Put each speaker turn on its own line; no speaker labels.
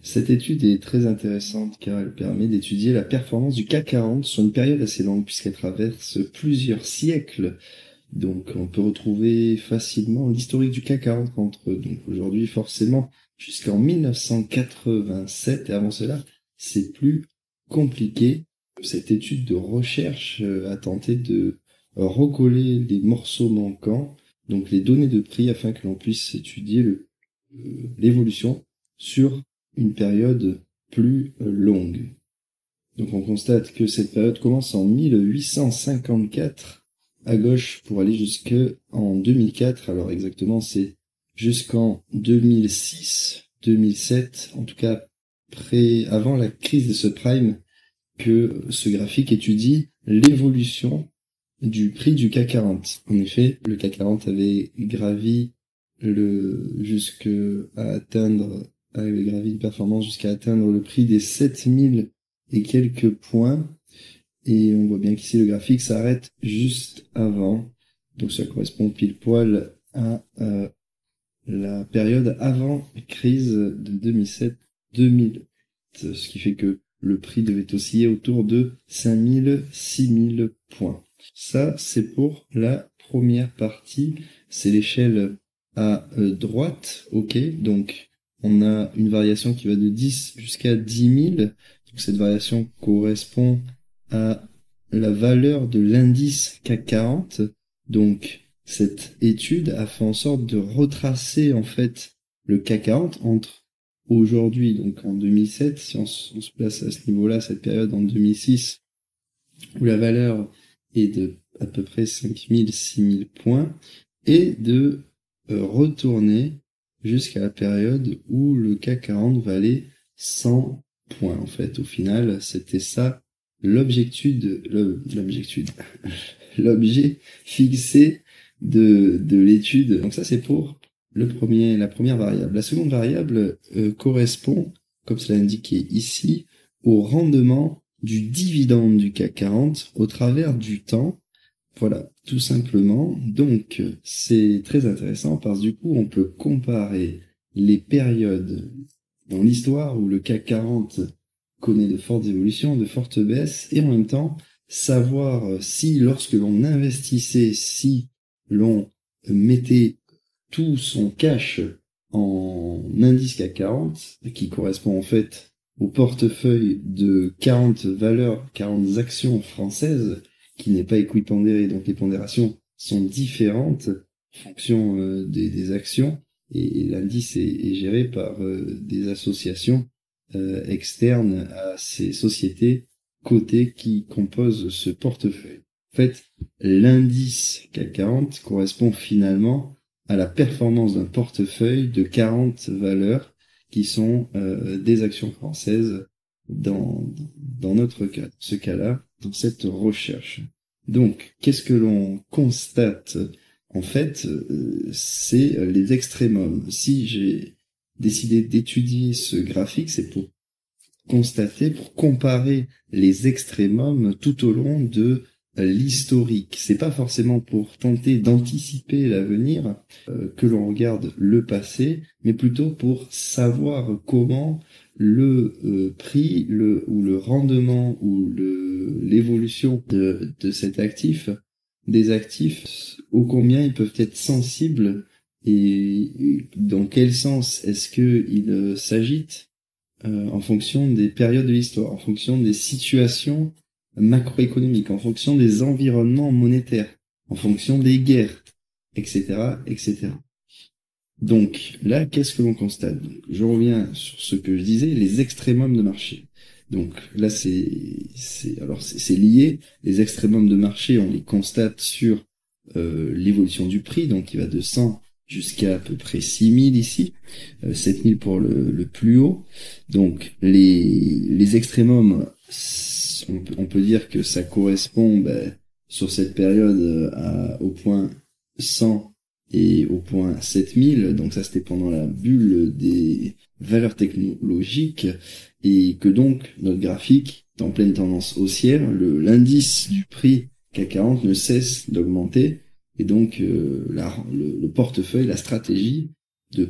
Cette étude est très intéressante car elle permet d'étudier la performance du CAC 40 sur une période assez longue puisqu'elle traverse plusieurs siècles. Donc on peut retrouver facilement l'historique du CAC 40 entre donc aujourd'hui forcément jusqu'en 1987 et avant cela c'est plus compliqué. Cette étude de recherche a tenté de recoller les morceaux manquants, donc les données de prix afin que l'on puisse étudier l'évolution sur une période plus longue. Donc on constate que cette période commence en 1854 à gauche pour aller jusqu'en 2004. Alors exactement c'est jusqu'en 2006, 2007, en tout cas avant la crise des subprimes, que ce graphique étudie l'évolution du prix du CAC 40. En effet, le CAC 40 avait gravi une performance jusqu'à atteindre le prix des 7000 et quelques points. Et on voit bien qu'ici le graphique s'arrête juste avant. Donc ça correspond pile poil à la période avant la crise de 2007-2008. Ce qui fait que le prix devait osciller autour de 5000, 6000 points. Ça, c'est pour la première partie. C'est l'échelle à droite, ok. Donc, on a une variation qui va de 10 jusqu'à 10 000. Donc, cette variation correspond à la valeur de l'indice CAC 40. Donc, cette étude a fait en sorte de retracer, en fait, le CAC 40 entre aujourd'hui, donc en 2007, si on se place à ce niveau-là, cette période en 2006, où la valeur est de à peu près 5000, 6000 points, et de retourner jusqu'à la période où le CAC 40 valait 100 points. En fait, au final, c'était ça l'objet fixé de l'étude. Donc ça, c'est pour la première variable. La seconde variable correspond, comme cela indiqué ici, au rendement du dividende du CAC 40 au travers du temps. Voilà, tout simplement. Donc, c'est très intéressant parce que du coup, on peut comparer les périodes dans l'histoire où le CAC 40 connaît de fortes évolutions, de fortes baisses, et en même temps, savoir si, lorsque l'on investissait, si l'on mettait tout son cash en indice CAC 40, qui correspond en fait au portefeuille de 40 valeurs, 40 actions françaises, qui n'est pas équipondéré, donc les pondérations sont différentes en fonction des actions, et l'indice est géré par des associations externes à ces sociétés cotées qui composent ce portefeuille. En fait, l'indice CAC 40 correspond finalement à la performance d'un portefeuille de 40 valeurs qui sont des actions françaises dans notre cas, ce cas-là, dans cette recherche. Donc, qu'est-ce que l'on constate? En fait, c'est les extrémums. Si j'ai décidé d'étudier ce graphique, c'est pour constater, pour comparer les extrémums tout au long de l'historique. C'est pas forcément pour tenter d'anticiper l'avenir que l'on regarde le passé, mais plutôt pour savoir comment le prix, ou le rendement, ou l'évolution de cet actif, des actifs, ô combien ils peuvent être sensibles et dans quel sens est-ce que ils s'agitent en fonction des périodes de l'histoire, en fonction des situations macroéconomiques, en fonction des environnements monétaires, en fonction des guerres, etc., etc. Donc là, qu'est-ce que l'on constate? Donc, je reviens sur ce que je disais, les extrémums de marché. Donc là, c'est lié. Les extrémums de marché, on les constate sur l'évolution du prix, donc il va de 100 jusqu'à à peu près 6000 ici, 7000 pour le plus haut. Donc les extrémums, on peut dire que ça correspond sur cette période au point 100 et au point 7000, donc ça c'était pendant la bulle des valeurs technologiques, et que donc notre graphique est en pleine tendance haussière, l'indice du prix CAC 40 ne cesse d'augmenter, et donc le portefeuille, la stratégie de